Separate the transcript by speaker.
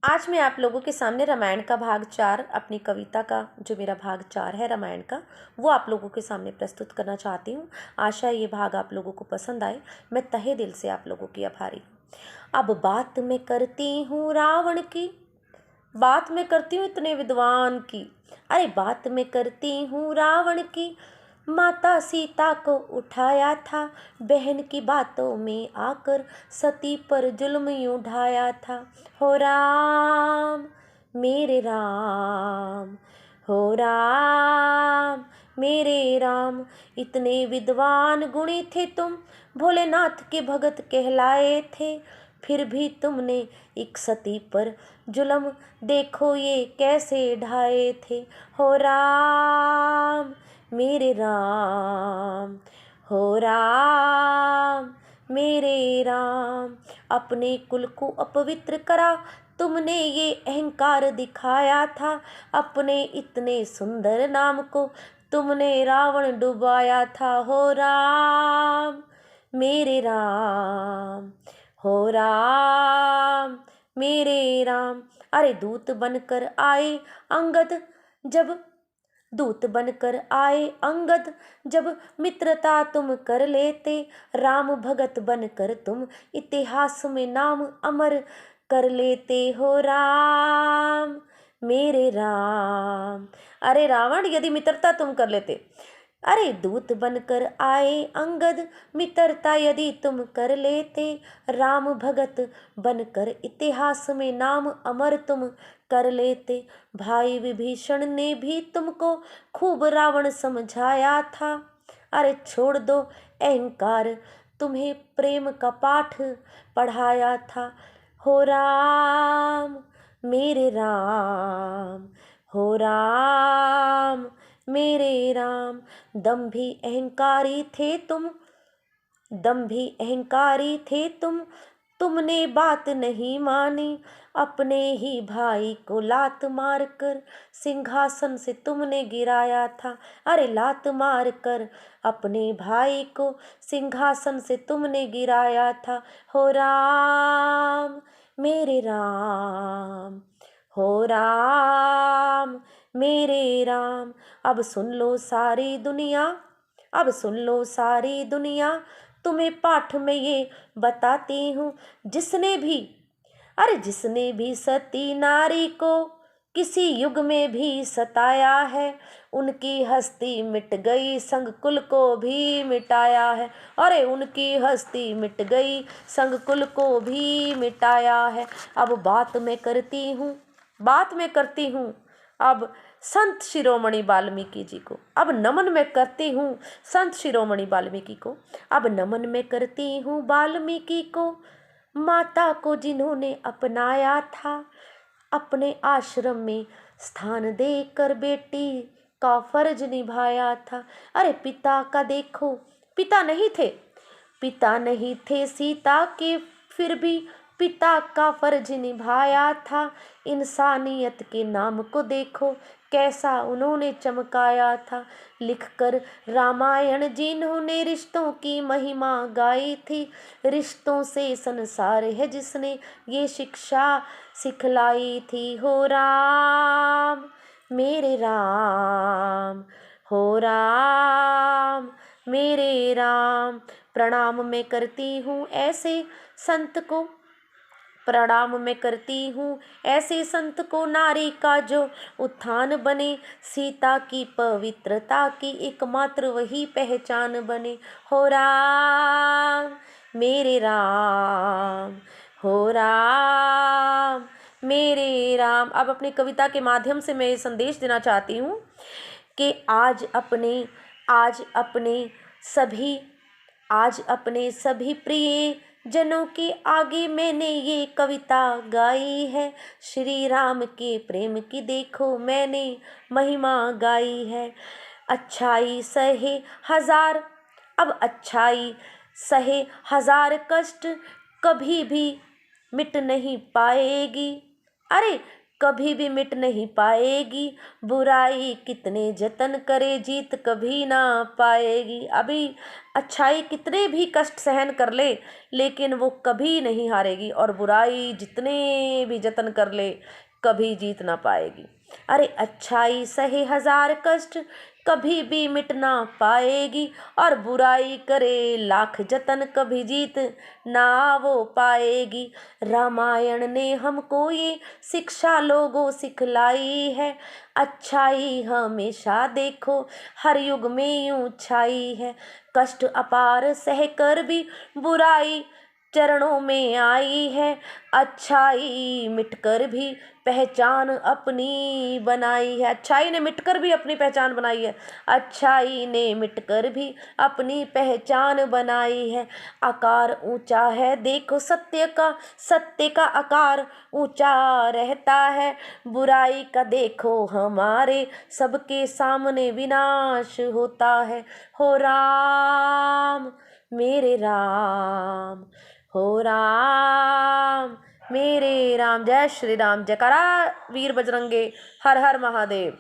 Speaker 1: आज मैं आप लोगों के सामने रामायण का भाग 4 अपनी कविता का जो मेरा भाग 4 है रामायण का, वो आप लोगों के सामने प्रस्तुत करना चाहती हूँ। आशा है ये भाग आप लोगों को पसंद आए। मैं तहे दिल से आप लोगों की आभारी हूँ। अब बात मैं करती हूँ रावण की, बात मैं करती हूँ इतने विद्वान की। अरे बात मैं करती हूँ रावण की, माता सीता को उठाया था, बहन की बातों में आकर सती पर जुल्म यूं ढाया था। हो राम मेरे राम, हो राम मेरे राम, इतने विद्वान गुणी थे तुम, भोलेनाथ के भगत कहलाए थे, फिर भी तुमने एक सती पर जुल्म देखो ये कैसे ढाए थे। हो राम मेरे राम, हो राम मेरे राम, अपने कुल को अपवित्र करा तुमने, ये अहंकार दिखाया था, अपने इतने सुंदर नाम को तुमने रावण डुबाया था। हो राम मेरे राम, हो राम मेरे राम, अरे दूत बनकर आए अंगद, जब दूत बनकर आए अंगद, जब मित्रता तुम कर लेते, राम भगत बनकर तुम इतिहास में नाम अमर कर लेते। हो राम मेरे राम, अरे रावण यदि मित्रता तुम कर लेते, अरे दूत बनकर आए अंगद, मित्रता यदि तुम कर लेते, राम भगत बनकर इतिहास में नाम अमर तुम कर लेते। भाई विभीषण ने भी तुमको खूब रावण समझाया था, अरे छोड़ दो अहंकार, तुम्हें प्रेम का पाठ पढ़ाया था। हो राम मेरे राम, हो राम मेरे राम, दंभी अहंकारी थे तुम, दंभी अहंकारी थे तुम, तुमने बात नहीं मानी, अपने ही भाई को लात मार कर सिंहासन से तुमने गिराया था। अरे लात मार कर अपने भाई को सिंहासन से तुमने गिराया था। हो राम मेरे राम, हो राम मेरे राम, अब सुन लो सारी दुनिया, अब सुन लो सारी दुनिया, तुम्हें पाठ में ये बताती हूँ, जिसने भी, अरे जिसने भी सती नारी को किसी युग में भी सताया है, उनकी हस्ती मिट गई, संग कुल को भी मिटाया है। अरे उनकी हस्ती मिट गई, संग कुल को भी मिटाया है। अब बात मैं करती हूँ, बात मैं करती हूँ अब संत शिरोमणि वाल्मीकि जी को, अब नमन मैं करती हूँ संत शिरोमणि वाल्मीकि को, अब नमन मैं करती हूँ वाल्मीकि को, माता को जिन्होंने अपनाया था, अपने आश्रम में स्थान देकर बेटी का फर्ज निभाया था। अरे पिता का देखो, पिता नहीं थे, पिता नहीं थे सीता के, फिर भी पिता का फर्ज निभाया था। इंसानियत के नाम को देखो कैसा उन्होंने चमकाया था। लिखकर रामायण जिन्होंने रिश्तों की महिमा गाई थी, रिश्तों से संसार है जिसने ये शिक्षा सिखलाई थी। हो राम मेरे राम, हो राम मेरे राम, प्रणाम मैं करती हूँ ऐसे संत को, प्रणाम मैं करती हूँ ऐसे संत को, नारी का जो उत्थान बने, सीता की पवित्रता की एकमात्र वही पहचान बने। हो राम मेरे राम, हो राम मेरे राम। अब अपनी कविता के माध्यम से मैं ये संदेश देना चाहती हूँ कि आज अपने सभी, आज अपने सभी प्रिय जनों के आगे मैंने ये कविता गाई है। श्री राम के प्रेम की देखो मैंने महिमा गाई है। अच्छाई सहे हजार, अब अच्छाई सहे हजार कष्ट, कभी भी मिट नहीं पाएगी। अरे कभी भी मिट नहीं पाएगी, बुराई कितने जतन करे जीत कभी ना पाएगी। अभी अच्छाई कितने भी कष्ट सहन कर ले लेकिन वो कभी नहीं हारेगी, और बुराई जितने भी जतन कर ले कभी जीत ना पाएगी। अरे अच्छाई सहे हजार कष्ट कभी भी मिट ना पाएगी, और बुराई करे लाख जतन कभी जीत ना वो पाएगी। रामायण ने हमको ये शिक्षा लोगों सिखलाई है, अच्छाई हमेशा देखो हर युग में यूं छाई है। कष्ट अपार सह कर भी बुराई चरणों में आई है, अच्छाई मिटकर भी पहचान अपनी बनाई है। अच्छाई ने मिटकर भी अपनी पहचान बनाई है, अच्छाई ने मिटकर भी अपनी पहचान बनाई है। आकार ऊंचा है देखो सत्य का आकार ऊंचा रहता है, बुराई का देखो हमारे सबके सामने विनाश होता है। हो राम मेरे राम, हो राम मेरे राम। जय श्री राम। जयकारा वीर बजरंगे। हर हर महादेव।